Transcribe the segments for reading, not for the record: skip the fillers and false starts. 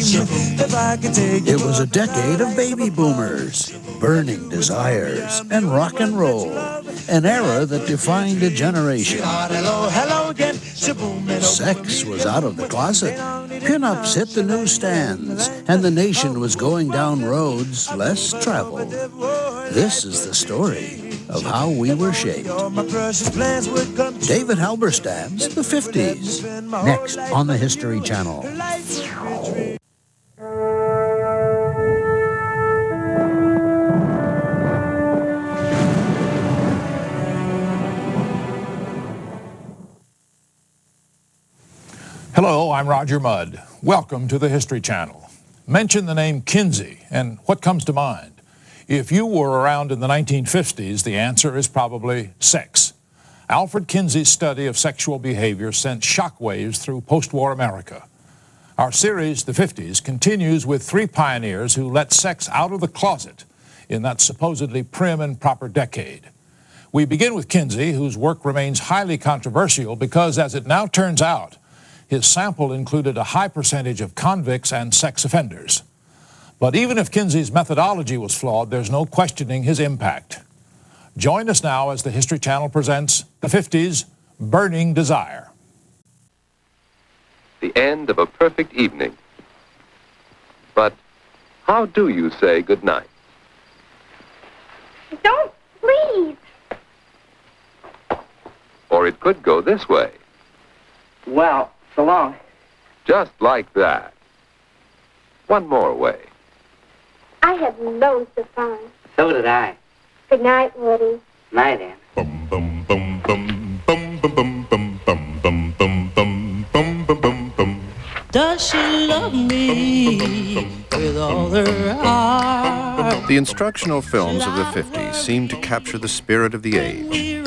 It was a decade of baby boomers, burning desires, and rock and roll. An era that defined a generation. Sex was out of the closet. Pin-ups hit the newsstands, and the nation was going down roads less traveled. This is the story of how we were shaped. David Halberstam's The 50s, next on the History Channel. Hello, I'm Roger Mudd. Welcome to the History Channel. Mention the name Kinsey, and what comes to mind? If you were around in the 1950s, the answer is probably sex. Alfred Kinsey's study of sexual behavior sent shockwaves through post-war America. Our series, The 50s, continues with three pioneers who let sex out of the closet in that supposedly prim and proper decade. We begin with Kinsey, whose work remains highly controversial because, as it now turns out, his sample included a high percentage of convicts and sex offenders. But even if Kinsey's methodology was flawed, there's no questioning his impact. Join us now as the History Channel presents The 50s, Burning Desire. The end of a perfect evening. But how do you say goodnight? Don't leave. Or it could go this way. Well, so long. Just like that. One more way. I had loads of fun. So did I. Good night, Woody. Night, Ann. Bum bum bum bum bum bum bum bum bum bum bum bum bum bum bum bum. Does she love me with all her heart? The instructional films of the 50s seemed to capture the spirit of the age.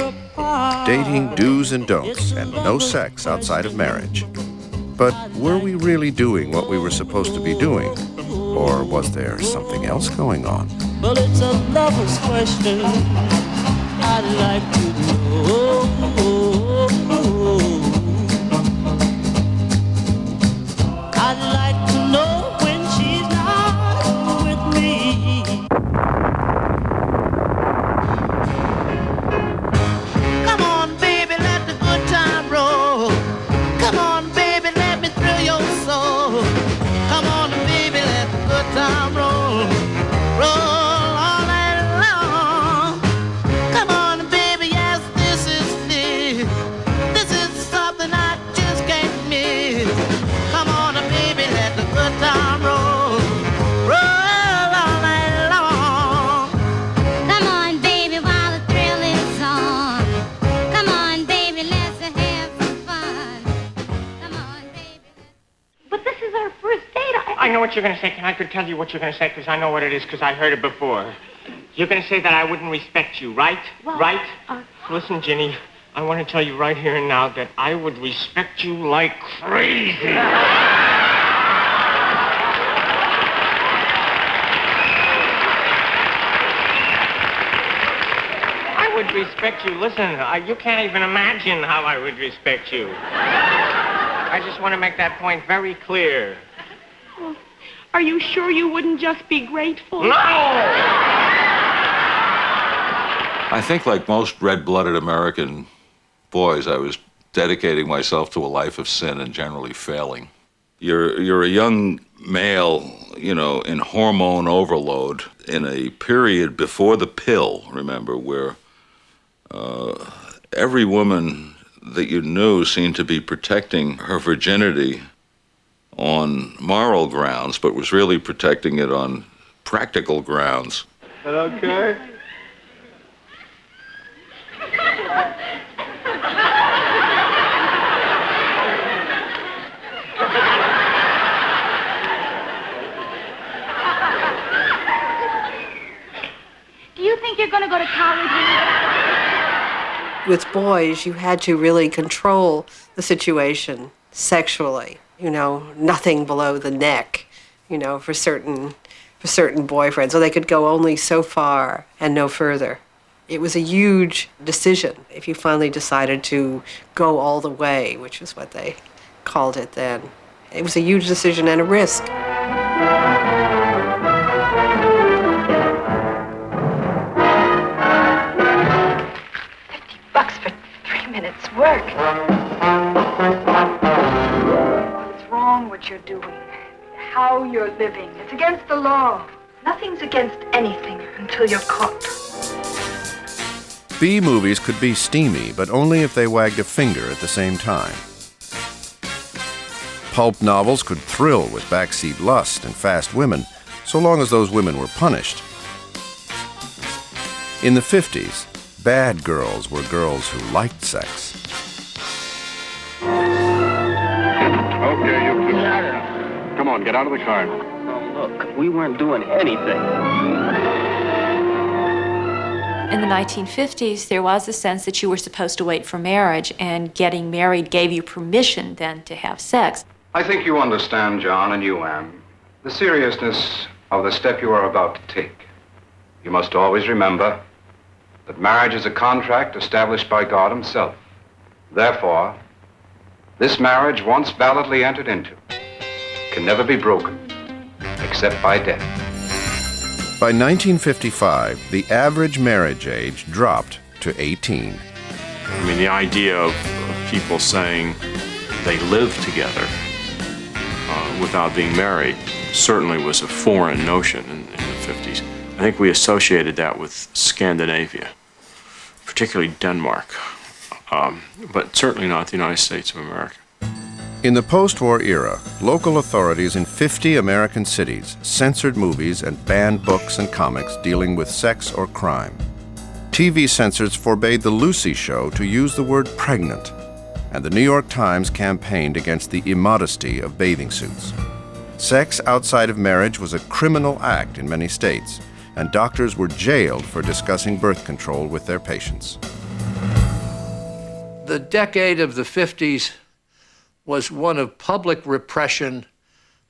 Dating do's and don'ts, and no sex outside of marriage. But were we really doing what we were supposed to be doing? Or was there something else going on? Well, it's a lover's question. I'd like to know. I'd like to know when she's not with me. Come on, baby, let the good time roll. Come on, baby, let me thrill your soul. Come on, baby, let the good time roll. Roll all night long. Come on, baby, yes, this is it. This is something I just can't miss. Come on, baby, let the good time roll. Roll all night long. Come on, baby, while the thrill is on. Come on, baby, let's have some fun. Come on, baby. But this is our first date. I know what you're going to say. I could tell you what you're going to say because I know what it is because I heard it before. You're going to say that I wouldn't respect you, right? Well, right? Listen, Ginny, I want to tell you right here and now that I would respect you like crazy. I would respect you. Listen, you can't even imagine how I would respect you. I just want to make that point very clear. Are you sure you wouldn't just be grateful? No! I think like most red-blooded American boys, I was dedicating myself to a life of sin and generally failing. You're a young male, you know, in hormone overload in a period before the pill, remember, where every woman that you knew seemed to be protecting her virginity on moral grounds, but was really protecting it on practical grounds. Is that okay? Do you think you're going to go to college? With boys, you had to really control the situation sexually. You know, nothing below the neck, you know, for certain boyfriends. So they could go only so far and no further. It was a huge decision if you finally decided to go all the way, which was what they called it then. It was a huge decision and a risk. $50 for 3 minutes work. What's wrong what you're doing? How you're living. It's against the law. Nothing's against anything until you're caught. B-movies could be steamy, but only if they wagged a finger at the same time. Pulp novels could thrill with backseat lust and fast women, so long as those women were punished. In the 50s, bad girls were girls who liked sex. Okay, you two. Come on, get out of the car. Oh, look, we weren't doing anything. In the 1950s, there was a sense that you were supposed to wait for marriage, and getting married gave you permission then to have sex. I think you understand, John, and you, Anne, the seriousness of the step you are about to take. You must always remember that marriage is a contract established by God Himself. Therefore, this marriage, once validly entered into, can never be broken, except by death. By 1955, the average marriage age dropped to 18. I mean, the idea of people saying they live together without being married certainly was a foreign notion in the 50s. I think we associated that with Scandinavia, particularly Denmark, but certainly not the United States of America. In the post-war era, local authorities in 50 American cities censored movies and banned books and comics dealing with sex or crime. TV censors forbade The Lucy Show to use the word pregnant, and the New York Times campaigned against the immodesty of bathing suits. Sex outside of marriage was a criminal act in many states, and doctors were jailed for discussing birth control with their patients. The decade of the 50s was one of public repression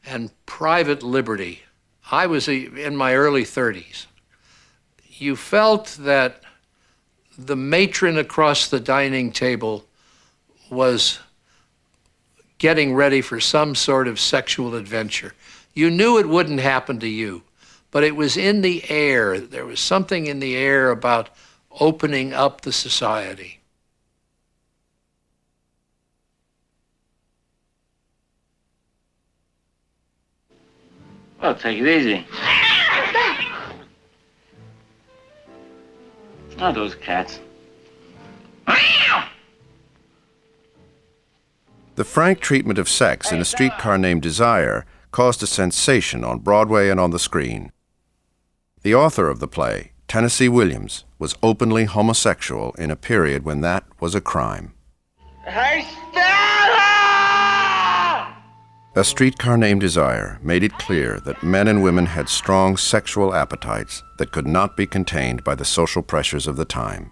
and private liberty. I was in my early 30s. You felt that the matron across the dining table was getting ready for some sort of sexual adventure. You knew it wouldn't happen to you, but it was in the air. There was something in the air about opening up the society. Well, take it easy. Not those cats. The frank treatment of sex in A Streetcar Named Desire caused a sensation on Broadway and on the screen. The author of the play, Tennessee Williams, was openly homosexual in a period when that was a crime. Hey, Stella! A Streetcar Named Desire made it clear that men and women had strong sexual appetites that could not be contained by the social pressures of the time.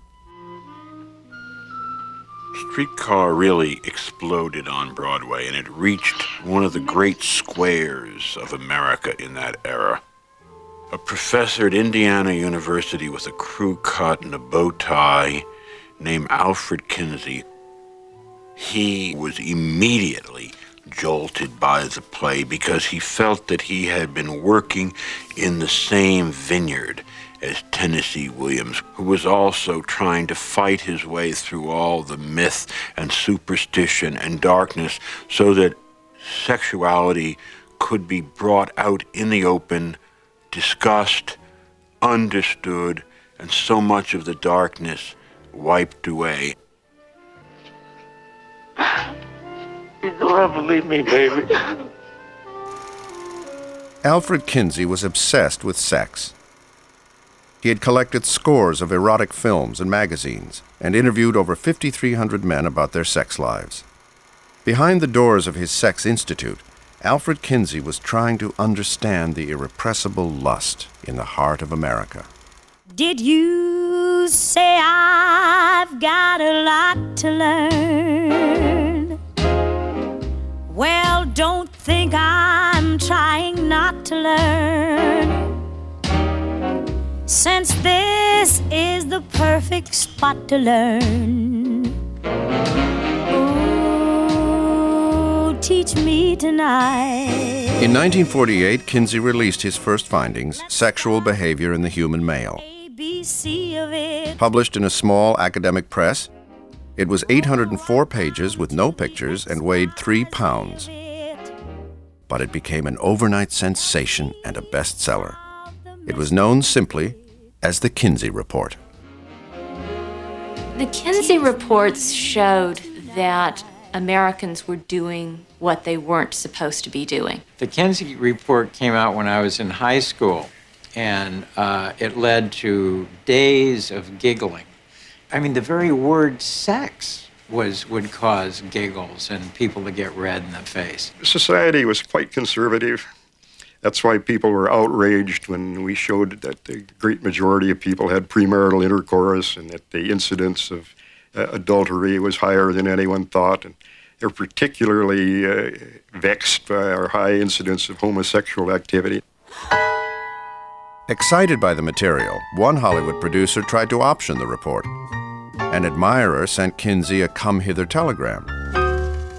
Streetcar really exploded on Broadway, and it reached one of the great squares of America in that era. A professor at Indiana University with a crew cut and a bow tie named Alfred Kinsey. He was immediately jolted by the play because he felt that he had been working in the same vineyard as Tennessee Williams, who was also trying to fight his way through all the myth and superstition and darkness so that sexuality could be brought out in the open, discussed, understood, and so much of the darkness wiped away. You don't ever leave me, baby. Alfred Kinsey was obsessed with sex. He had collected scores of erotic films and magazines and interviewed over 5,300 men about their sex lives. Behind the doors of his sex institute, Alfred Kinsey was trying to understand the irrepressible lust in the heart of America. Did you say I've got a lot to learn? Well, don't think I'm trying not to learn, since this is the perfect spot to learn. Oh, teach me tonight. In 1948, Kinsey released his first findings, Sexual Behavior in the Human Male. Published in a small academic press, it was 804 pages with no pictures and weighed 3 pounds. But it became an overnight sensation and a bestseller. It was known simply as the Kinsey Report. The Kinsey reports showed that Americans were doing what they weren't supposed to be doing. The Kinsey report came out when I was in high school, and it led to days of giggling. I mean, the very word sex would cause giggles and people to get red in the face. Society was quite conservative. That's why people were outraged when we showed that the great majority of people had premarital intercourse and that the incidence of adultery was higher than anyone thought. And they're particularly vexed by our high incidence of homosexual activity. Excited by the material, one Hollywood producer tried to option the report. An admirer sent Kinsey a come-hither telegram.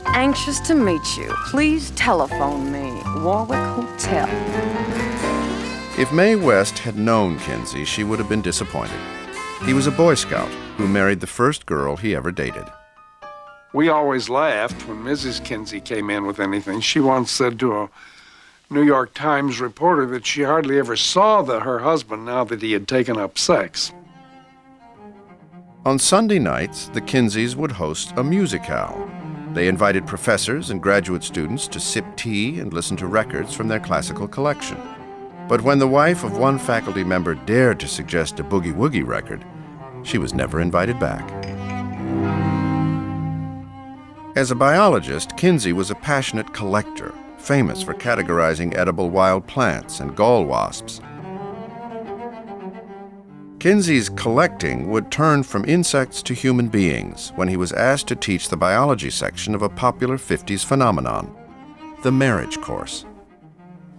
Anxious to meet you. Please telephone me. Warwick Hotel. If Mae West had known Kinsey, she would have been disappointed. He was a Boy Scout who married the first girl he ever dated. We always laughed when Mrs. Kinsey came in with anything. She once said to a New York Times reporter that she hardly ever saw her husband now that he had taken up sex. On Sunday nights, the Kinseys would host a musicale. They invited professors and graduate students to sip tea and listen to records from their classical collection. But when the wife of one faculty member dared to suggest a boogie-woogie record, she was never invited back. As a biologist, Kinsey was a passionate collector, famous for categorizing edible wild plants and gall wasps. Kinsey's collecting would turn from insects to human beings when he was asked to teach the biology section of a popular 50s phenomenon, the marriage course.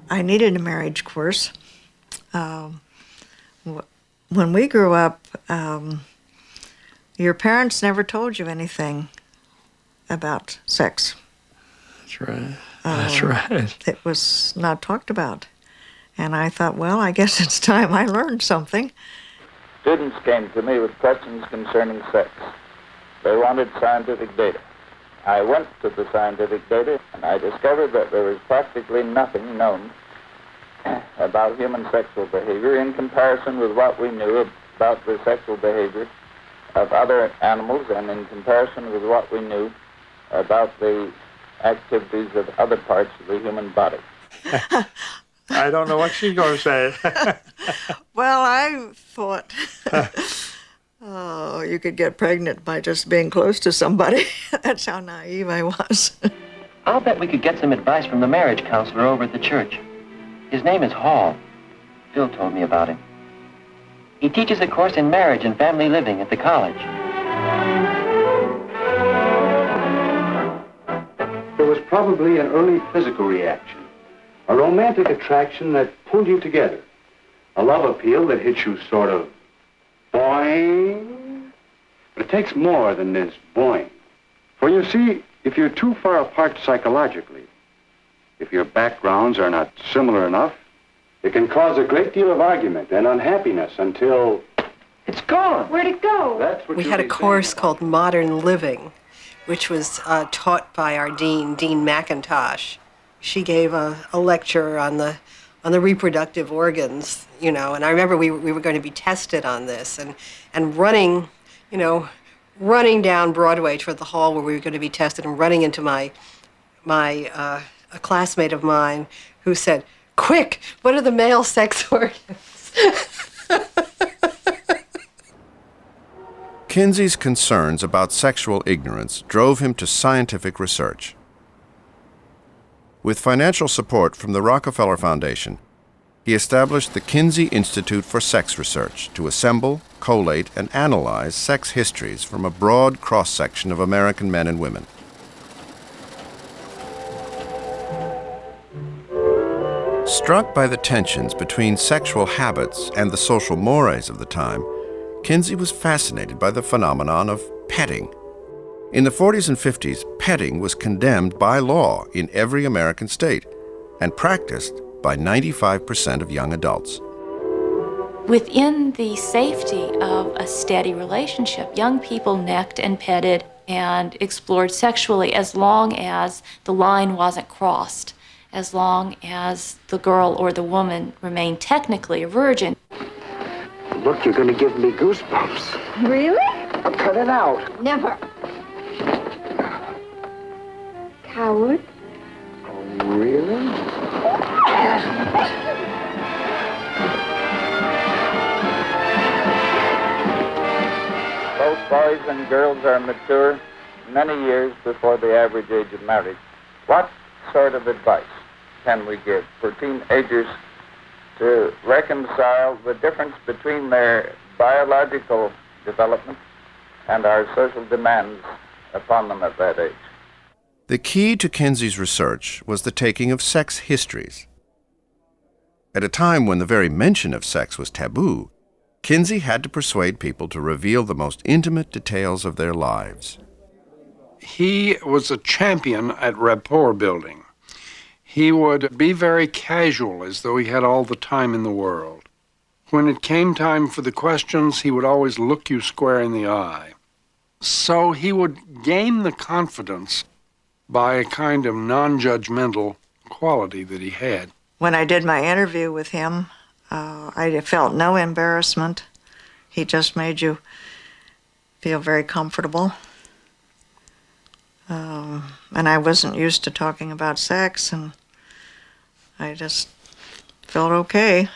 I needed a marriage course. When we grew up, your parents never told you anything about sex. That's right. That's right. It was not talked about. And I thought, well, I guess it's time I learned something. Students came to me with questions concerning sex. They wanted scientific data. I went to the scientific data, and I discovered that there was practically nothing known about human sexual behavior in comparison with what we knew about the sexual behavior of other animals and in comparison with what we knew about the activities of other parts of the human body. I don't know what she's going to say. Well, I thought, you could get pregnant by just being close to somebody. That's how naive I was. I'll bet we could get some advice from the marriage counselor over at the church. His name is Hall. Phil told me about him. He teaches a course in marriage and family living at the college. There was probably an early physical reaction, a romantic attraction that pulled you together, a love appeal that hits you sort of boing. But it takes more than this boing. For you see, if you're too far apart psychologically, if your backgrounds are not similar enough, it can cause a great deal of argument and unhappiness until it's gone. Where'd it go? That's what we had a course called Modern Living, which was taught by our dean, Dean McIntosh. She gave a lecture on the reproductive organs, and I remember we were going to be tested on this and running down Broadway toward the hall where we were going to be tested and running into a classmate of mine who said, "Quick, what are the male sex organs?" Kinsey's concerns about sexual ignorance drove him to scientific research. With financial support from the Rockefeller Foundation, he established the Kinsey Institute for Sex Research to assemble, collate, and analyze sex histories from a broad cross-section of American men and women. Struck by the tensions between sexual habits and the social mores of the time, Kinsey was fascinated by the phenomenon of petting. In the 40s and 50s, petting was condemned by law in every American state, and practiced by 95% of young adults. Within the safety of a steady relationship, young people necked and petted and explored sexually as long as the line wasn't crossed, as long as the girl or the woman remained technically a virgin. Look, you're going to give me goosebumps. Really? I'll cut it out. Never. Coward. Oh, really? Both boys and girls are mature many years before the average age of marriage. What sort of advice can we give for teenagers to reconcile the difference between their biological development and our social demands upon them at that age? The key to Kinsey's research was the taking of sex histories. At a time when the very mention of sex was taboo, Kinsey had to persuade people to reveal the most intimate details of their lives. He was a champion at rapport building. He would be very casual, as though he had all the time in the world. When it came time for the questions, he would always look you square in the eye. So he would gain the confidence by a kind of non-judgmental quality that he had. When I did my interview with him, I felt no embarrassment. He just made you feel very comfortable. And I wasn't used to talking about sex, and I just felt okay.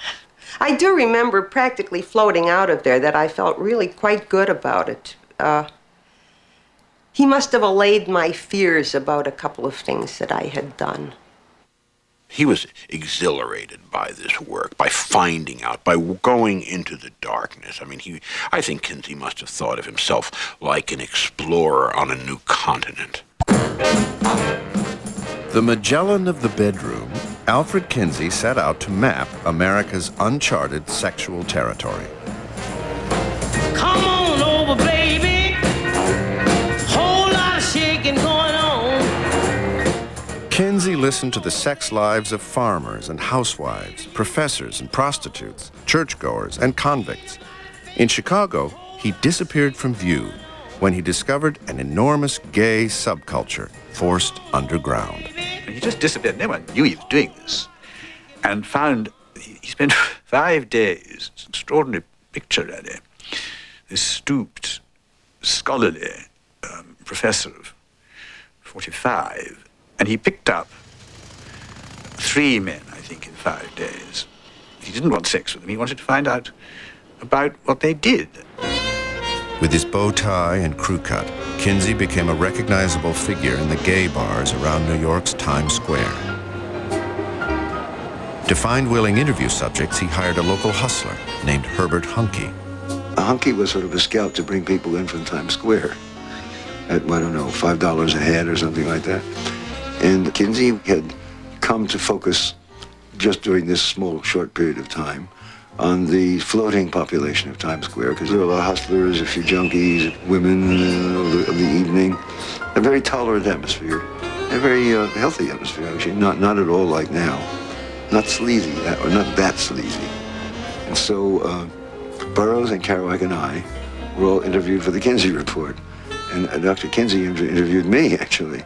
I do remember practically floating out of there that I felt really quite good about it. He must have allayed my fears about a couple of things that I had done. He was exhilarated by this work, by finding out, by going into the darkness. I think Kinsey must have thought of himself like an explorer on a new continent. The Magellan of the bedroom, Alfred Kinsey set out to map America's uncharted sexual territory. Come on over, baby. Whole lot of shaking going on. Kinsey listened to the sex lives of farmers and housewives, professors and prostitutes, churchgoers and convicts. In Chicago, he disappeared from view when he discovered an enormous gay subculture forced underground. He just disappeared. No one knew he was doing this. And found, he spent 5 days, it's an extraordinary picture, really. This stooped, scholarly professor of 45, and he picked up 3 men, I think, in 5 days. He didn't want sex with them. He wanted to find out about what they did. With his bow tie and crew cut, Kinsey became a recognizable figure in the gay bars around New York's Times Square. To find willing interview subjects, he hired a local hustler named Herbert Hunky. A hunky was sort of a scout to bring people in from Times Square at, I don't know, $5 a head or something like that. And Kinsey had come to focus, just during this small, short period of time, on the floating population of Times Square, because there were a lot of hustlers, a few junkies, women of the evening. A very tolerant atmosphere, a very healthy atmosphere, actually, not at all like now. Not sleazy, or not that sleazy. And so Burroughs and Kerouac and I were all interviewed for the Kinsey Report. And Dr. Kinsey interviewed me, actually.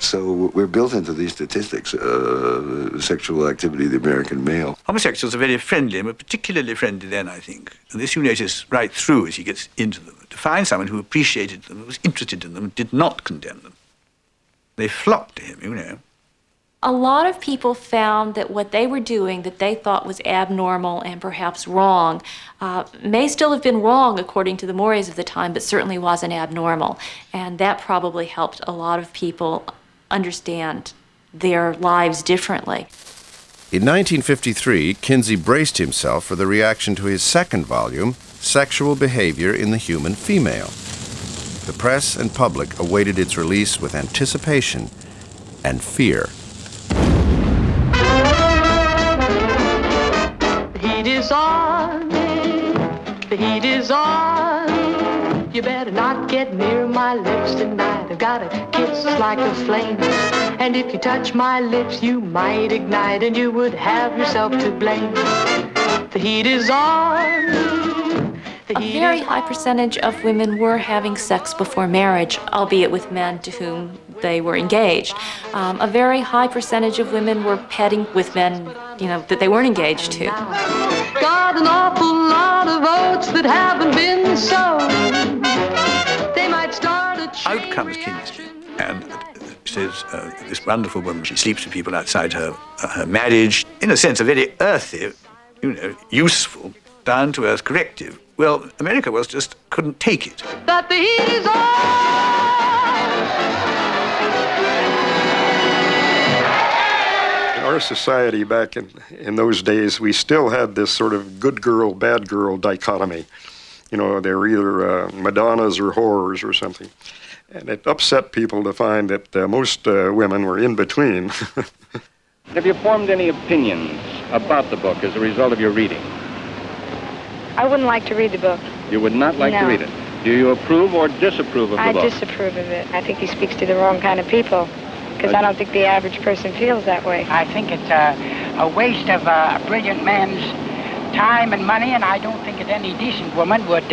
So we're built into these statistics, sexual activity of the American male. Homosexuals are very friendly, and were particularly friendly then, I think. And this you notice right through as he gets into them. To find someone who appreciated them, was interested in them, did not condemn them. They flocked to him, you know. A lot of people found that what they were doing that they thought was abnormal and perhaps wrong may still have been wrong according to the mores of the time, but certainly wasn't abnormal. And that probably helped a lot of people understand their lives differently. In 1953, Kinsey braced himself for the reaction to his second volume, Sexual Behavior in the Human Female. The press and public awaited its release with anticipation and fear. The heat is on, the heat is on. You better not get near my lips tonight. I've got a kiss like a flame. And if you touch my lips, you might ignite, and you would have yourself to blame. The heat is on. A very high percentage of women were having sex before marriage, albeit with men to whom they were engaged. A very high percentage of women were petting with men, that they weren't engaged to. Got an awful lot of oats that haven't been sown. They might start a chain. Out comes Kinsey, and says, this wonderful woman, she sleeps with people outside her marriage. In a sense, a very earthy, useful, down-to-earth corrective. Well, America couldn't take it. That the heat is on. In our society back in those days, we still had this sort of good girl, bad girl dichotomy. They were either Madonnas or whores or something. And it upset people to find that most women were in between. Have you formed any opinions about the book as a result of your reading? I wouldn't like to read the book. You would not like to No. read it? Do you approve or disapprove of the book? I disapprove of it. I think he speaks to the wrong kind of people, because I don't think the average person feels that way. I think it's a waste of a brilliant man's time and money, and I don't think that any decent woman would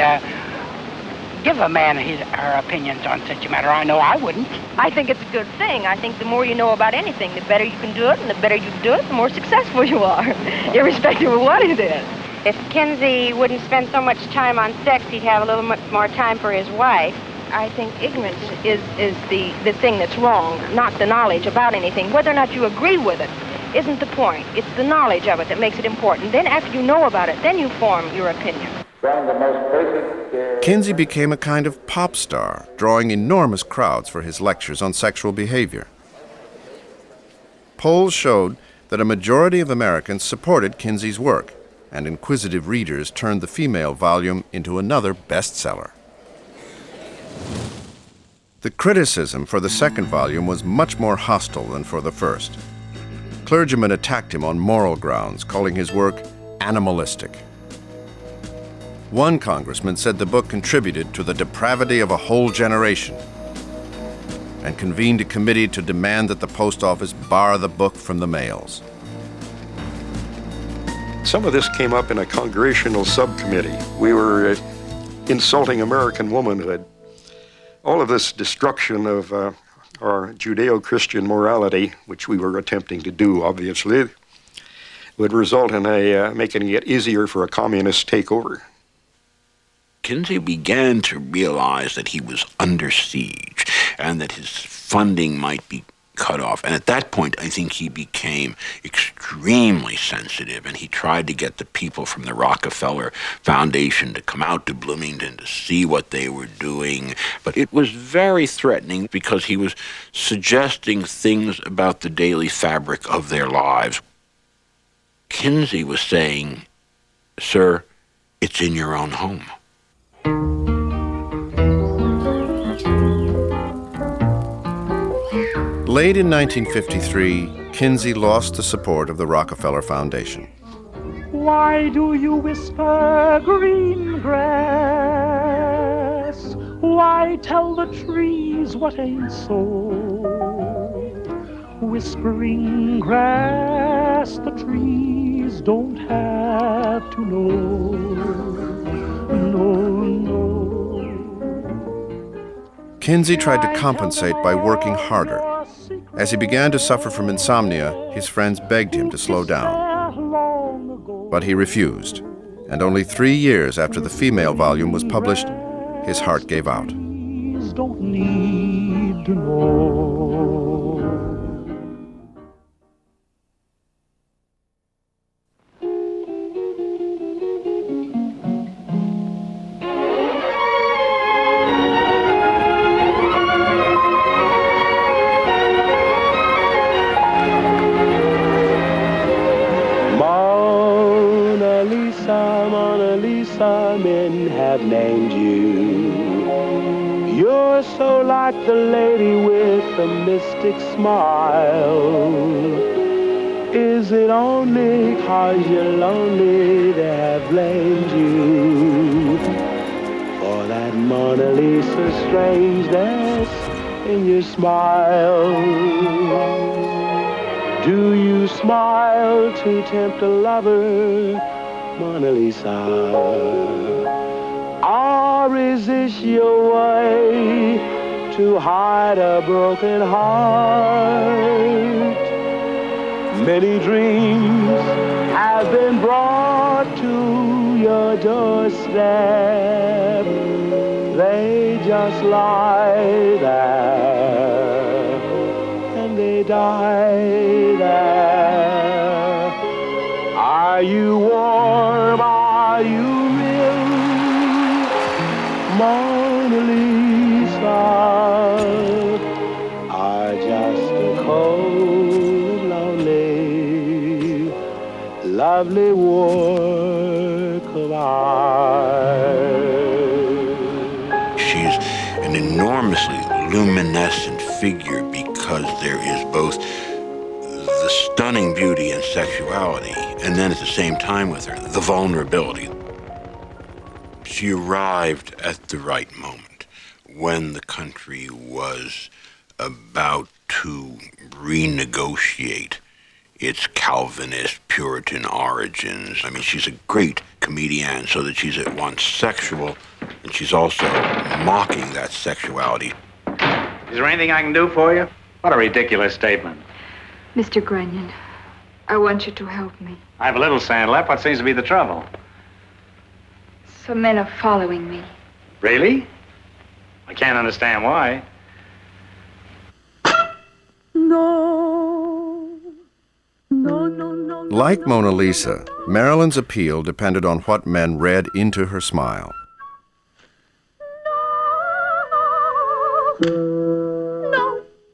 give a man her opinions on such a matter. I know I wouldn't. I think it's a good thing. I think the more you know about anything, the better you can do it, and the better you do it, the more successful you are, irrespective of what it is. If Kinsey wouldn't spend so much time on sex, he'd have a little much more time for his wife. I think ignorance is the thing that's wrong, not the knowledge about anything. Whether or not you agree with it isn't the point. It's the knowledge of it that makes it important. Then after you know about it, then you form your opinion. Kinsey became a kind of pop star, drawing enormous crowds for his lectures on sexual behavior. Polls showed that a majority of Americans supported Kinsey's work, and inquisitive readers turned the female volume into another bestseller. The criticism for the second volume was much more hostile than for the first. Clergymen attacked him on moral grounds, calling his work animalistic. One congressman said the book contributed to the depravity of a whole generation and convened a committee to demand that the post office bar the book from the mails. Some of this came up in a congressional subcommittee. We were insulting American womanhood. All of this destruction of our Judeo-Christian morality, which we were attempting to do, obviously, would result in making it easier for a communist takeover. Kinsey began to realize that he was under siege and that his funding might be cut off. And at that point, I think he became extremely sensitive, and he tried to get the people from the Rockefeller Foundation to come out to Bloomington to see what they were doing. But it was very threatening because he was suggesting things about the daily fabric of their lives. Kinsey was saying, "Sir, it's in your own home." Late in 1953, Kinsey lost the support of the Rockefeller Foundation. Why do you whisper green grass? Why tell the trees what ain't so? Whispering grass, the trees don't have to know. No, no. Kinsey tried to compensate by working harder. As he began to suffer from insomnia, his friends begged him to slow down. But he refused, and only 3 years after the female volume was published, his heart gave out. Don't need to know. Men have named you. You're so like the lady with the mystic smile. Is it only 'cause you're lonely they have blamed you for that Mona Lisa, strangeness in your smile. Do you smile to tempt a lover, Mona Lisa? Or is this your way to hide a broken heart? Many dreams have been brought to your doorstep. They just lie there and they die there. Are you warm? Are you real, Mona Lisa? Are just a cold, lonely, lovely work of art. She's an enormously luminescent figure because there is both the stunning beauty and sexuality, and then at the same time with her, the vulnerability. She arrived at the right moment when the country was about to renegotiate its Calvinist Puritan origins. I mean, she's a great comedian, so that she's at once sexual and she's also mocking that sexuality. Is there anything I can do for you? What a ridiculous statement. Mr. Grenion, I want you to help me. I have a little sand left. What seems to be the trouble? Some men are following me. Really? I can't understand why. Like Mona Lisa, Marilyn's appeal depended on what men read into her smile.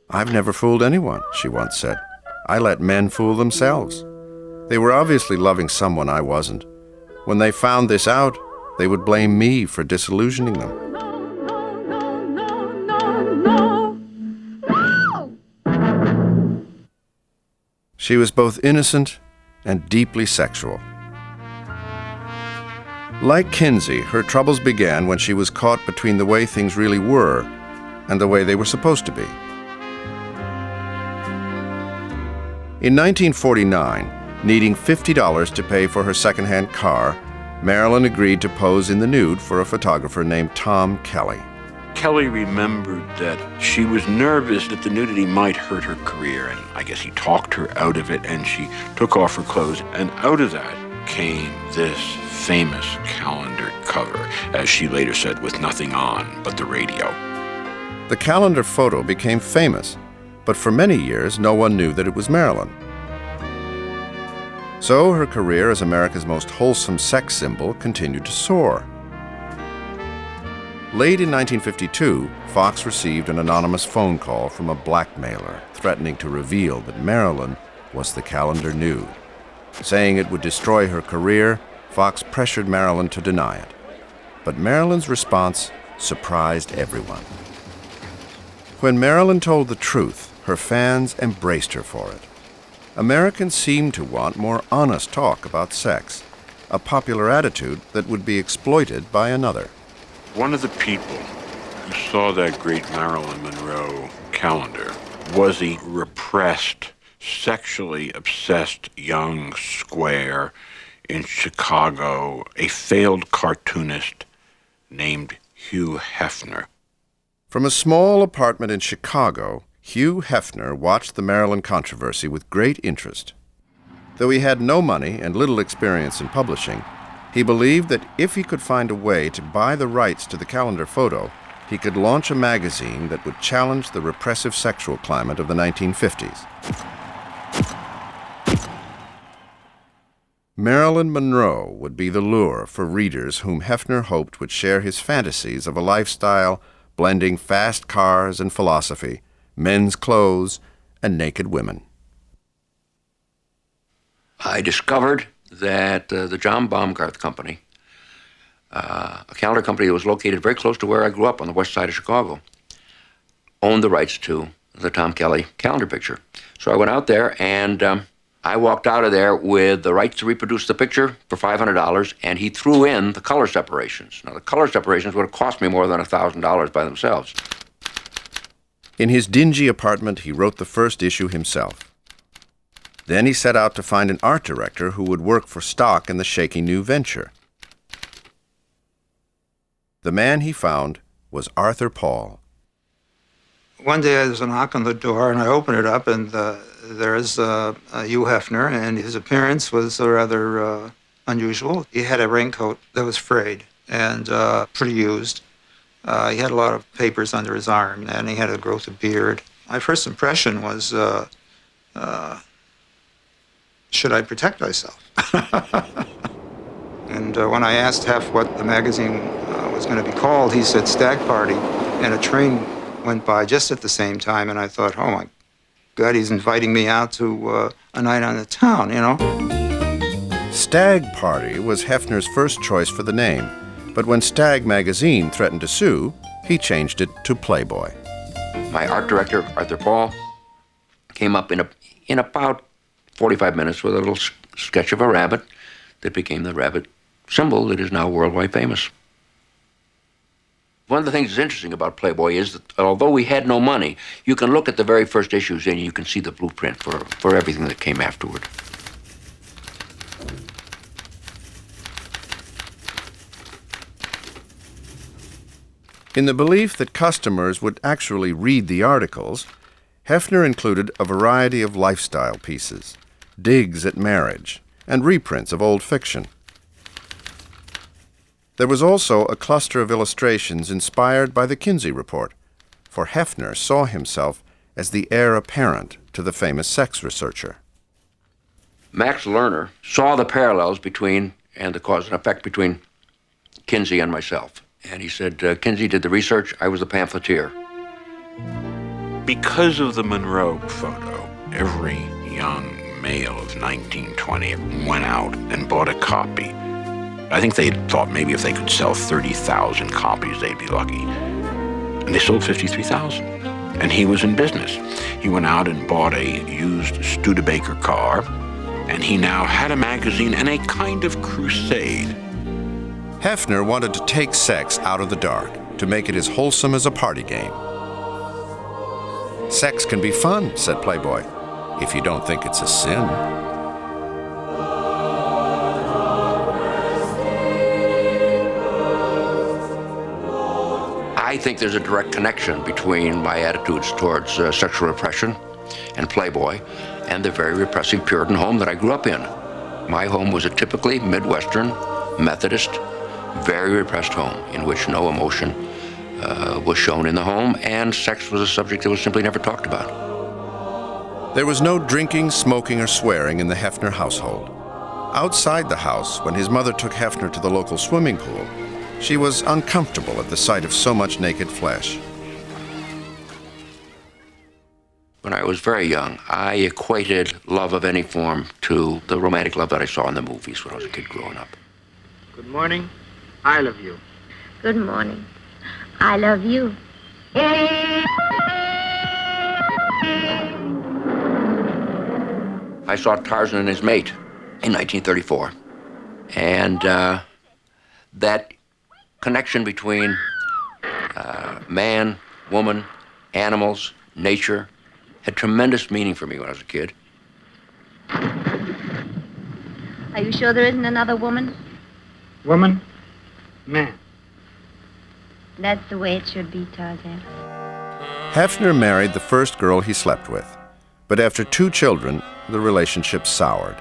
I've never fooled anyone, she once said. I let men fool themselves. They were obviously loving someone I wasn't. When they found this out, they would blame me for disillusioning them. She was both innocent and deeply sexual. Like Kinsey, her troubles began when she was caught between the way things really were and the way they were supposed to be. In 1949, needing $50 to pay for her second-hand car, Marilyn agreed to pose in the nude for a photographer named Tom Kelly. Kelly remembered that she was nervous that the nudity might hurt her career, and I guess he talked her out of it, and she took off her clothes, and out of that came this famous calendar cover, as she later said, with nothing on but the radio. The calendar photo became famous, but for many years no one knew that it was Marilyn. So her career as America's most wholesome sex symbol continued to soar. Late in 1952, Fox received an anonymous phone call from a blackmailer threatening to reveal that Marilyn was the calendar nude. Saying it would destroy her career, Fox pressured Marilyn to deny it. But Marilyn's response surprised everyone. When Marilyn told the truth, her fans embraced her for it. Americans seemed to want more honest talk about sex, a popular attitude that would be exploited by another. One of the people who saw that great Marilyn Monroe calendar was a repressed, sexually obsessed young square in Chicago, a failed cartoonist named Hugh Heffner. From a small apartment in Chicago, Hugh Heffner watched the Marilyn controversy with great interest. Though he had no money and little experience in publishing, he believed that if he could find a way to buy the rights to the calendar photo, he could launch a magazine that would challenge the repressive sexual climate of the 1950s. Marilyn Monroe would be the lure for readers whom Heffner hoped would share his fantasies of a lifestyle blending fast cars and philosophy, men's clothes, and naked women. I discovered that the John Baumgarth Company, a calendar company that was located very close to where I grew up on the west side of Chicago, owned the rights to the Tom Kelly calendar picture. So I went out there and I walked out of there with the rights to reproduce the picture for $500, and he threw in the color separations. Now, the color separations would have cost me more than $1,000 by themselves. In his dingy apartment, he wrote the first issue himself. Then he set out to find an art director who would work for stock in the shaky new venture. The man he found was Arthur Paul. One day there's a knock on the door, and I open it up, and there's Hugh Heffner, and his appearance was rather unusual. He had a raincoat that was frayed and pretty used. He had a lot of papers under his arm, and he had a growth of beard. My first impression was, should I protect myself? And when I asked Heff what the magazine was going to be called, he said Stag Party, and a train went by just at the same time, and I thought, oh my God, he's inviting me out to a night on the town, you know? Stag Party was Heffner's first choice for the name, but when Stag magazine threatened to sue, he changed it to Playboy. My art director, Arthur Paul, came up in about 45 minutes with a little sketch of a rabbit that became the rabbit symbol that is now worldwide famous. One of the things that's interesting about Playboy is that although we had no money, you can look at the very first issues and you can see the blueprint for everything that came afterward. In the belief that customers would actually read the articles, Heffner included a variety of lifestyle pieces, digs at marriage, and reprints of old fiction. There was also a cluster of illustrations inspired by the Kinsey report, for Heffner saw himself as the heir apparent to the famous sex researcher. Max Lerner saw the parallels between, and the cause and effect between, Kinsey and myself. And he said, Kinsey did the research, I was the pamphleteer. Because of the Monroe photo, every young male of 1920 went out and bought a copy. I think they thought maybe if they could sell 30,000 copies, they'd be lucky. And they sold 53,000. And he was in business. He went out and bought a used Studebaker car, and he now had a magazine and a kind of crusade. Heffner wanted to take sex out of the dark, to make it as wholesome as a party game. Sex can be fun, said Playboy, if you don't think it's a sin. I think there's a direct connection between my attitudes towards sexual repression and Playboy and the very repressive Puritan home that I grew up in. My home was a typically Midwestern, Methodist, very repressed home in which no emotion was shown in the home, and sex was a subject that was simply never talked about. There was no drinking, smoking, or swearing in the Heffner household. Outside the house, when his mother took Heffner to the local swimming pool, she was uncomfortable at the sight of so much naked flesh. When I was very young, I equated love of any form to the romantic love that I saw in the movies when I was a kid growing up. Good morning. I love you. Good morning. I love you. I saw Tarzan and his mate in 1934. And that connection between man, woman, animals, nature had tremendous meaning for me when I was a kid. Are you sure there isn't another woman? Woman? Man. That's the way it should be, Tarzan. Heffner married the first girl he slept with, but after 2 children, the relationship soured.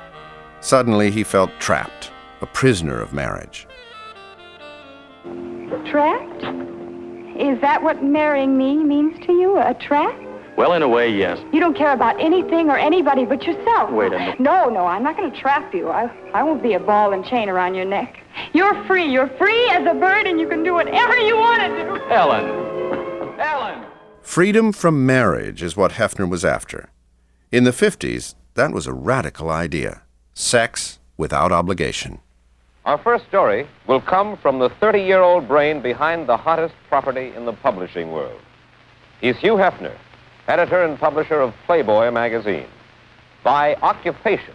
Suddenly, he felt trapped, a prisoner of marriage. Trapped? Is that what marrying me means to you? A trap? Well, in a way, yes. You don't care about anything or anybody but yourself. Wait a minute. No, I'm not going to trap you. I won't be a ball and chain around your neck. You're free. You're free as a bird, and you can do whatever you want to do. Ellen! Freedom from marriage is what Heffner was after. In the 50s, that was a radical idea. Sex without obligation. Our first story will come from the 30-year-old brain behind the hottest property in the publishing world. He's Hugh Heffner, editor and publisher of Playboy magazine. By occupation,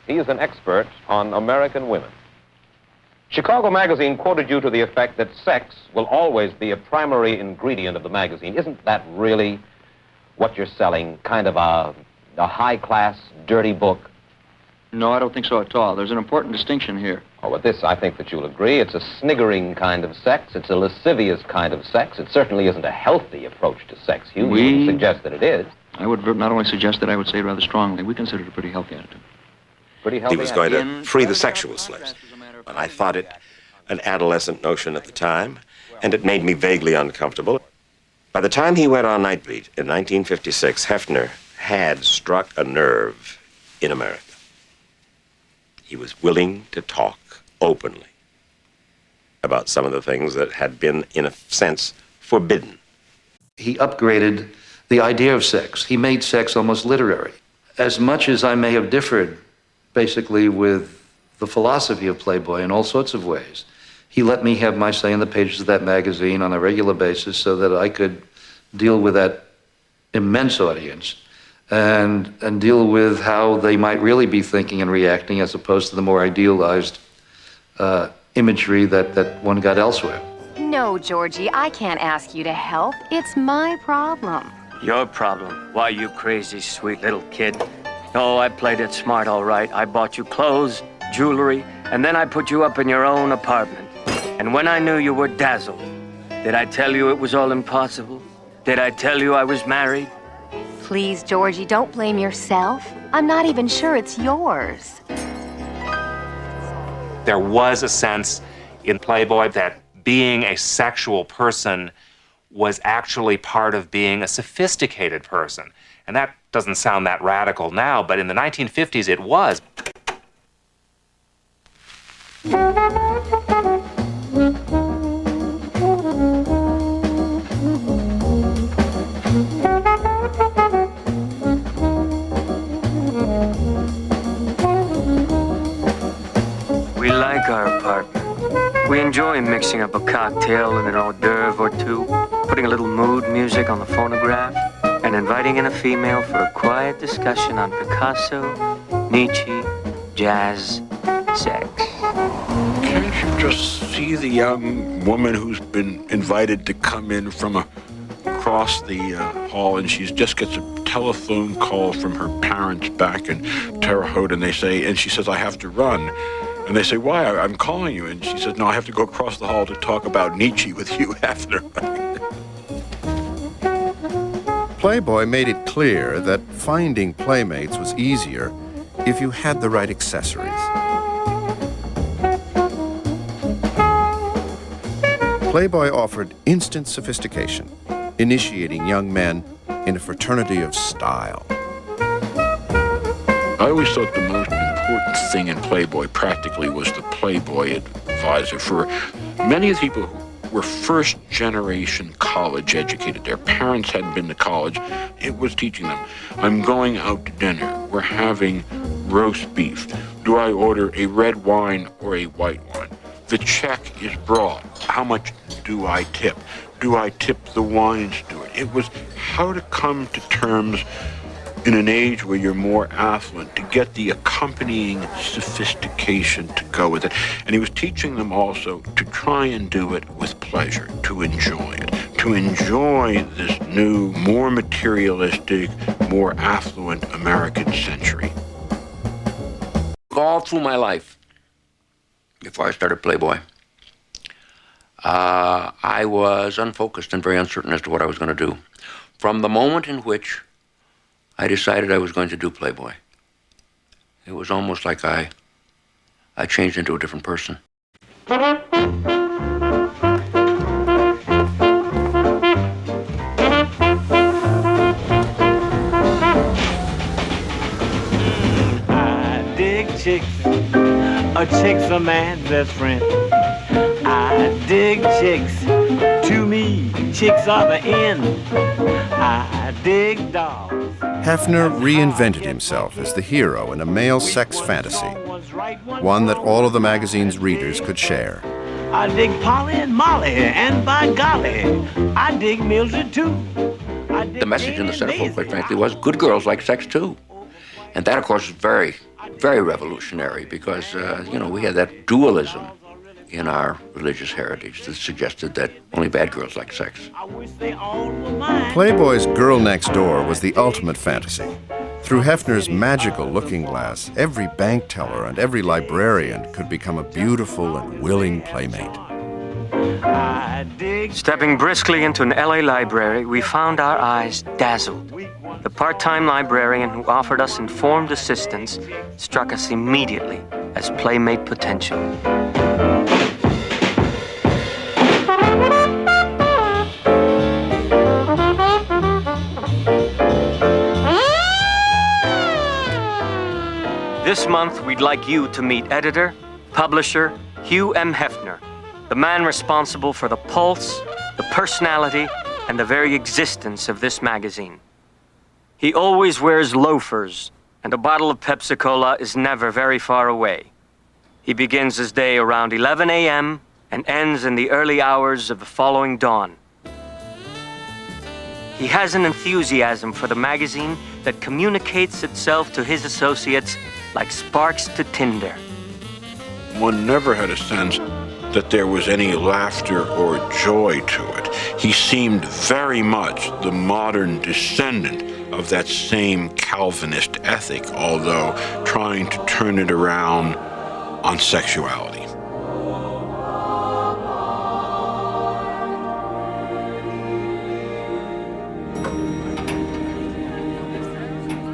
He is an expert on American women. Chicago Magazine quoted you to the effect that sex will always be a primary ingredient of the magazine. Isn't that really what you're selling? Kind of a high-class, dirty book? No, I don't think so at all. There's an important distinction here. Oh, with this, I think that you'll agree. It's a sniggering kind of sex. It's a lascivious kind of sex. It certainly isn't a healthy approach to sex, Hugh. You wouldn't suggest that it is. I would not only suggest it, I would say rather strongly. We consider it a pretty healthy attitude. Pretty healthy. He was going to free the sexual slaves. And I thought it an adolescent notion at the time, and it made me vaguely uncomfortable. By the time he went on Night Beat in 1956, Heffner had struck a nerve in America. He was willing to talk openly about some of the things that had been, in a sense, forbidden. He upgraded the idea of sex. He made sex almost literary. As much as I may have differed, basically, with the philosophy of Playboy in all sorts of ways, he let me have my say in the pages of that magazine on a regular basis so that I could deal with that immense audience and deal with how they might really be thinking and reacting as opposed to the more idealized imagery that one got elsewhere. No, Georgie, I can't ask you to help. It's my problem. Your problem? Why, you crazy, sweet little kid. Oh, I played it smart, all right. I bought you clothes, jewelry, and then I put you up in your own apartment. And when I knew you were dazzled, did I tell you it was all impossible? Did I tell you I was married? Please, Georgie, don't blame yourself. I'm not even sure it's yours. There was a sense in Playboy that being a sexual person was actually part of being a sophisticated person. And that doesn't sound that radical now, but in the 1950s it was. We like our apartment. We enjoy mixing up a cocktail and an hors d'oeuvre or two, putting a little mood music on the phonograph, and inviting in a female for a quiet discussion on Picasso, Nietzsche, jazz, sex. Can't you just see the young woman who's been invited to come in from across the hall, and she just gets a telephone call from her parents back in Terre Haute, and she says, I have to run. And they say, why? I'm calling you. And she says, no, I have to go across the hall to talk about Nietzsche with Hugh Heffner. Playboy made it clear that finding playmates was easier if you had the right accessories. Playboy offered instant sophistication, initiating young men in a fraternity of style. I always thought the most important thing in Playboy practically was the Playboy advisor. For many of the people who were first-generation college educated, their parents hadn't been to college, it was teaching them, I'm going out to dinner, we're having roast beef. Do I order a red wine or a white wine? The check is broad. How much do I tip? Do I tip the wine steward? It was how to come to terms in an age where you're more affluent, to get the accompanying sophistication to go with it. And he was teaching them also to try and do it with pleasure, to enjoy it, to enjoy this new, more materialistic, more affluent American century. All through my life, before I started Playboy, I was unfocused and very uncertain as to what I was going to do. From the moment in which I decided I was going to do Playboy, it was almost like I changed into a different person. I dig chicks. A chick's a man's best friend. I dig chicks. To me, chicks are the end. I dig dogs. Heffner reinvented himself as the hero in a male sex fantasy, one that all of the magazine's readers could share. I dig Polly and Molly, and by golly, I dig Mildred too. The message in the centerfold, quite frankly, was good girls like sex too. And that, of course, is very very revolutionary because, we had that dualism in our religious heritage that suggested that only bad girls like sex. Playboy's Girl Next Door was the ultimate fantasy. Through Heffner's magical looking glass, every bank teller and every librarian could become a beautiful and willing playmate. Stepping briskly into an LA library, we found our eyes dazzled. The part-time librarian who offered us informed assistance struck us immediately as playmate potential. This month, we'd like you to meet editor, publisher, Hugh M. Heffner, the man responsible for the pulse, the personality, and the very existence of this magazine. He always wears loafers, and a bottle of Pepsi-Cola is never very far away. He begins his day around 11 a.m. and ends in the early hours of the following dawn. He has an enthusiasm for the magazine that communicates itself to his associates like sparks to tinder. One never had a sense that there was any laughter or joy to it. He seemed very much the modern descendant of that same Calvinist ethic, although trying to turn it around on sexuality.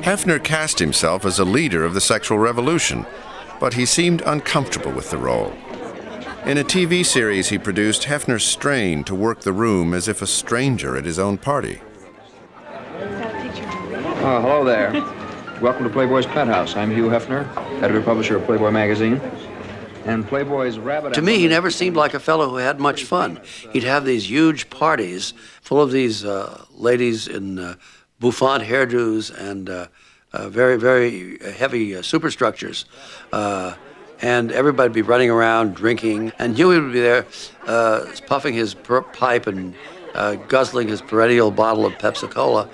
Heffner cast himself as a leader of the sexual revolution, but he seemed uncomfortable with the role. In a TV series he produced, Heffner strained to work the room as if a stranger at his own party. Hello there. Welcome to Playboy's Penthouse. I'm Hugh Heffner, editor-publisher of Playboy magazine. And Playboy's rabbit... To me, he never seemed like a fellow who had much fun. He'd have these huge parties full of these ladies in bouffant hairdos and very, very heavy superstructures. And everybody would be running around drinking. And Huey would be there puffing his pipe and guzzling his perennial bottle of Pepsi-Cola.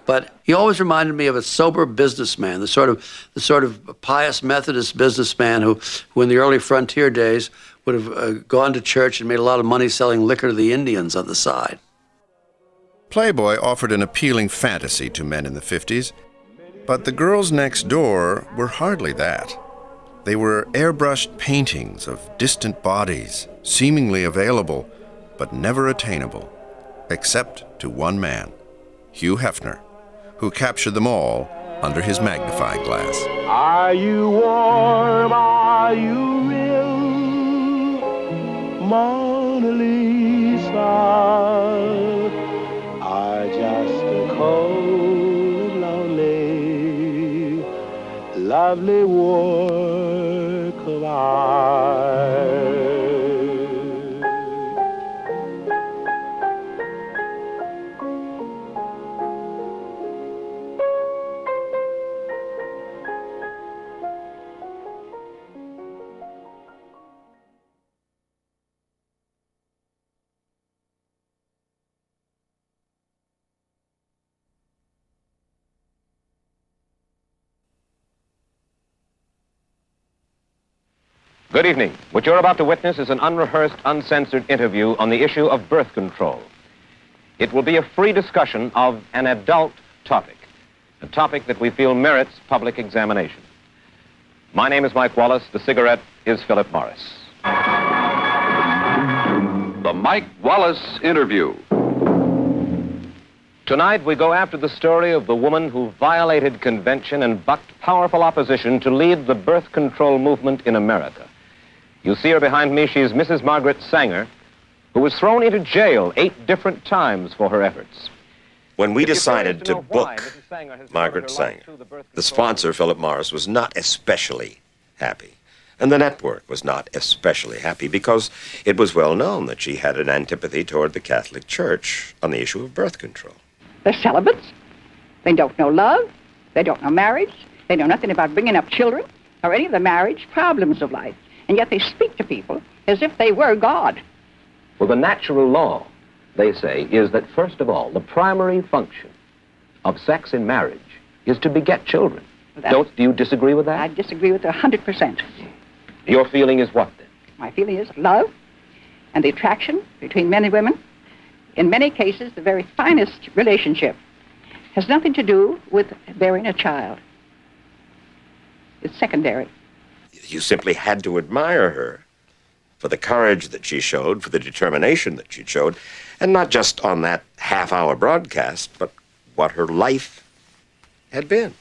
But he always reminded me of a sober businessman, the sort of pious Methodist businessman who in the early frontier days would have gone to church and made a lot of money selling liquor to the Indians on the side. Playboy offered an appealing fantasy to men in the 50s, but the girls next door were hardly that. They were airbrushed paintings of distant bodies, seemingly available, but never attainable, except to one man, Hugh Heffner, who captured them all under his magnifying glass. Are you warm? Are you real? Mona Lisa. Are just a cold and lonely, lovely work of art. Good evening. What you're about to witness is an unrehearsed, uncensored interview on the issue of birth control. It will be a free discussion of an adult topic, a topic that we feel merits public examination. My name is Mike Wallace. The cigarette is Philip Morris. The Mike Wallace Interview. Tonight, we go after the story of the woman who violated convention and bucked powerful opposition to lead the birth control movement in America. You see her behind me. She's Mrs. Margaret Sanger, who was thrown into jail 8 different times for her efforts. When we decided to book Margaret Sanger, the sponsor, Philip Morris, was not especially happy. And the network was not especially happy because it was well known that she had an antipathy toward the Catholic Church on the issue of birth control. They're celibates. They don't know love. They don't know marriage. They know nothing about bringing up children or any of the marriage problems of life. And yet they speak to people as if they were God. Well, the natural law, they say, is that, first of all, the primary function of sex in marriage is to beget children. Do you disagree with that? I disagree with it 100%. Your feeling is what, then? My feeling is love and the attraction between men and women. In many cases, the very finest relationship has nothing to do with bearing a child. It's secondary. You simply had to admire her for the courage that she showed, for the determination that she showed, and not just on that half-hour broadcast, but what her life had been.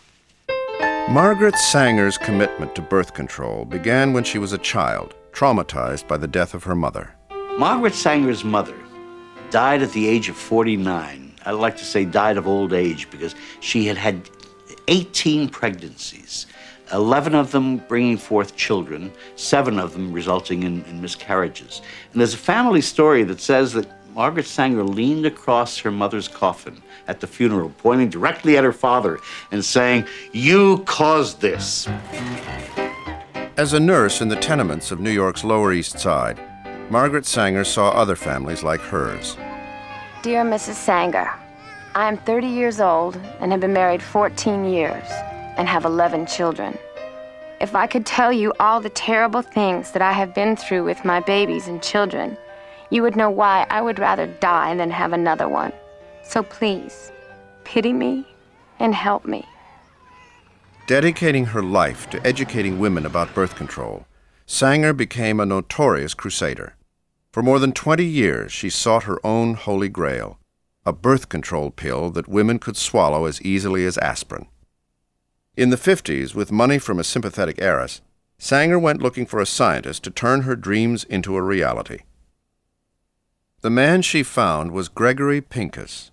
Margaret Sanger's commitment to birth control began when she was a child, traumatized by the death of her mother. Margaret Sanger's mother died at the age of 49. I'd like to say died of old age because she had had 18 pregnancies, 11 of them bringing forth children, 7 of them resulting in miscarriages. And there's a family story that says that Margaret Sanger leaned across her mother's coffin at the funeral, pointing directly at her father and saying, "You caused this." As a nurse in the tenements of New York's Lower East Side, Margaret Sanger saw other families like hers. Dear Mrs. Sanger, I am 30 years old and have been married 14 years and have 11 children. If I could tell you all the terrible things that I have been through with my babies and children, you would know why I would rather die than have another one. So please, pity me and help me. Dedicating her life to educating women about birth control, Sanger became a notorious crusader. For more than 20 years, she sought her own holy grail, a birth control pill that women could swallow as easily as aspirin. In the 50s, with money from a sympathetic heiress, Sanger went looking for a scientist to turn her dreams into a reality. The man she found was Gregory Pincus.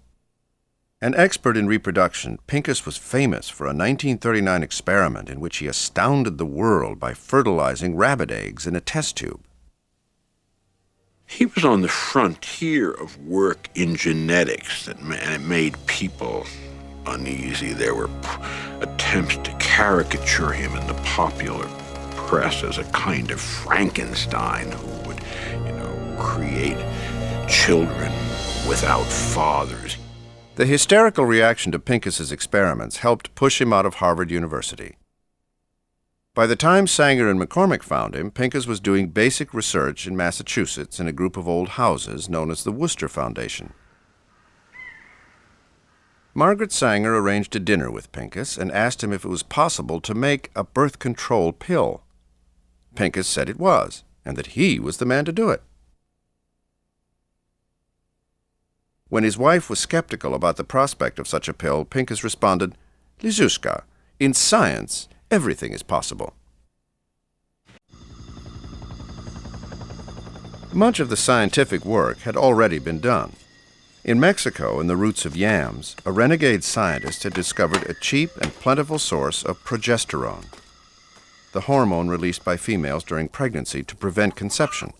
An expert in reproduction, Pincus was famous for a 1939 experiment in which he astounded the world by fertilizing rabbit eggs in a test tube. He was on the frontier of work in genetics, and it made people uneasy. There were attempts to caricature him in the popular press as a kind of Frankenstein who would, create children without fathers. The hysterical reaction to Pincus's experiments helped push him out of Harvard University. By the time Sanger and McCormick found him, Pincus was doing basic research in Massachusetts in a group of old houses known as the Worcester Foundation. Margaret Sanger arranged a dinner with Pincus and asked him if it was possible to make a birth control pill. Pincus said it was, and that he was the man to do it. When his wife was skeptical about the prospect of such a pill, Pincus responded, "Lizushka, in science, everything is possible." Much of the scientific work had already been done. In Mexico, in the roots of yams, a renegade scientist had discovered a cheap and plentiful source of progesterone, the hormone released by females during pregnancy to prevent conception.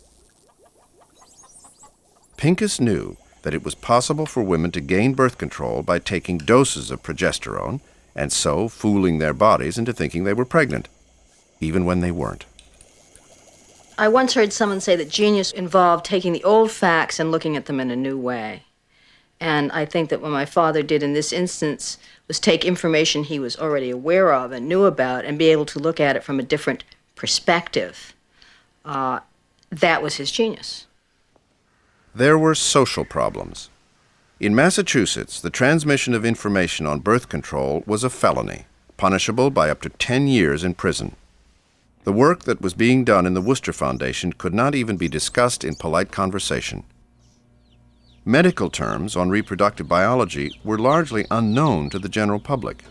Pincus knew that it was possible for women to gain birth control by taking doses of progesterone and so fooling their bodies into thinking they were pregnant, even when they weren't. I once heard someone say that genius involved taking the old facts and looking at them in a new way. And I think that what my father did in this instance was take information he was already aware of and knew about and be able to look at it from a different perspective. That was his genius. There were social problems. In Massachusetts, the transmission of information on birth control was a felony, punishable by up to 10 years in prison. The work that was being done in the Worcester Foundation could not even be discussed in polite conversation. Medical terms on reproductive biology were largely unknown to the general public.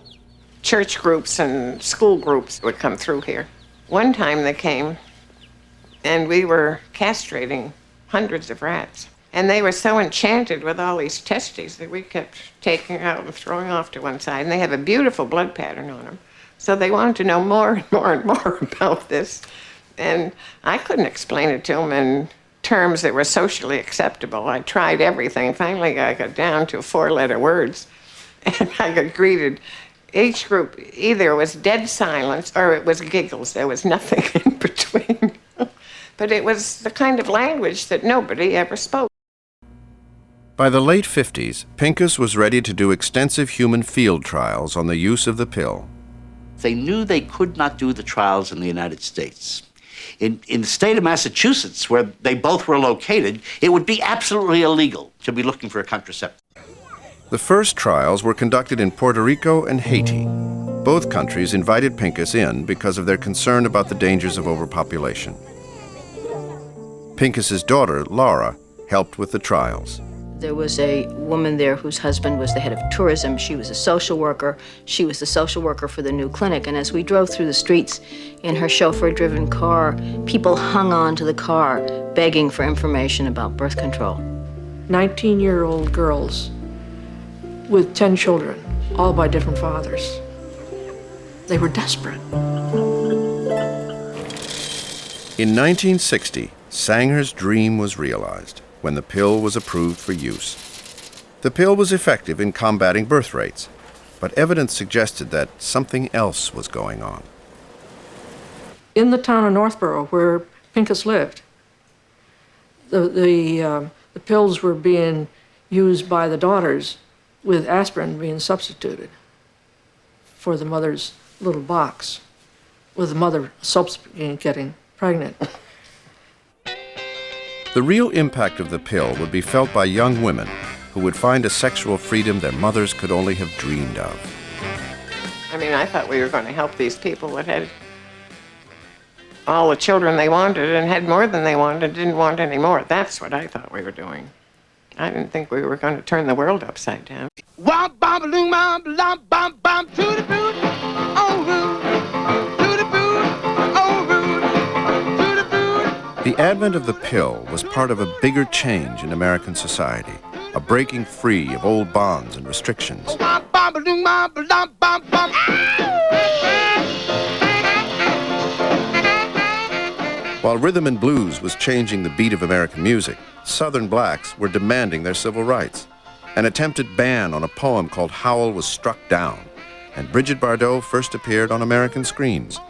Church groups and school groups would come through here. One time they came, and we were castrating hundreds of rats. And they were so enchanted with all these testes that we kept taking out and throwing off to one side. And they have a beautiful blood pattern on them. So they wanted to know more and more and more about this. And I couldn't explain it to them in terms that were socially acceptable. I tried everything. Finally, I got down to 4-letter words. And I got greeted. Each group, either it was dead silence or it was giggles. There was nothing in between. But it was the kind of language that nobody ever spoke. By the late 50s, Pincus was ready to do extensive human field trials on the use of the pill. They knew they could not do the trials in the United States. In the state of Massachusetts, where they both were located, it would be absolutely illegal to be looking for a contraceptive. The first trials were conducted in Puerto Rico and Haiti. Both countries invited Pincus in because of their concern about the dangers of overpopulation. Pincus's daughter, Laura, helped with the trials. There was a woman there whose husband was the head of tourism. She was a social worker. She was the social worker for the new clinic. And as we drove through the streets in her chauffeur-driven car, people hung on to the car, begging for information about birth control. 19-year-old girls with 10 children, all by different fathers. They were desperate. In 1960, Sanger's dream was realized when the pill was approved for use. The pill was effective in combating birth rates, but evidence suggested that something else was going on. In the town of Northborough, where Pincus lived, the pills were being used by the daughters with aspirin being substituted for the mother's little box, with the mother subsequently getting pregnant. The real impact of the pill would be felt by young women who would find a sexual freedom their mothers could only have dreamed of. I mean, I thought we were going to help these people that had all the children they wanted and had more than they wanted, didn't want any more. That's what I thought we were doing. I didn't think we were going to turn the world upside down. The advent of the pill was part of a bigger change in American society, a breaking free of old bonds and restrictions. While rhythm and blues was changing the beat of American music, Southern blacks were demanding their civil rights. An attempted ban on a poem called Howl was struck down, and Bridget Bardot first appeared on American screens.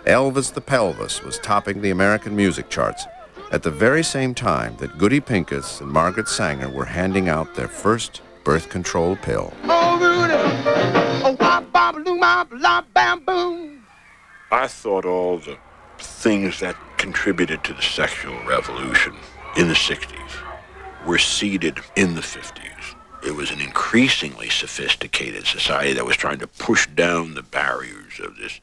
Elvis the Pelvis was topping the American music charts at the very same time that Goody Pincus and Margaret Sanger were handing out their first birth control pill. I thought all the things that contributed to the sexual revolution in the 60s were seeded in the 50s. It was an increasingly sophisticated society that was trying to push down the barriers of this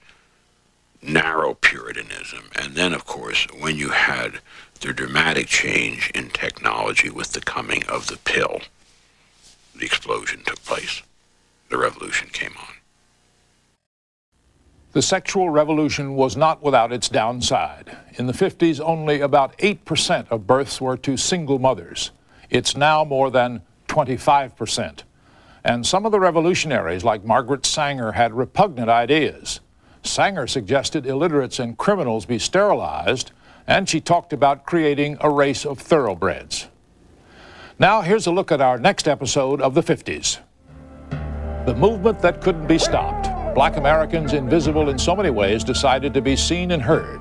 narrow Puritanism. And then, of course, when you had the dramatic change in technology with the coming of the pill, the explosion took place. The revolution came on. The sexual revolution was not without its downside. In the 50s, only about 8% of births were to single mothers. It's now more than 25%. And some of the revolutionaries, like Margaret Sanger, had repugnant ideas. Sanger suggested illiterates and criminals be sterilized, and she talked about creating a race of thoroughbreds. Now, here's a look at our next episode of the 50s. The movement that couldn't be stopped. Black Americans, invisible in so many ways, decided to be seen and heard.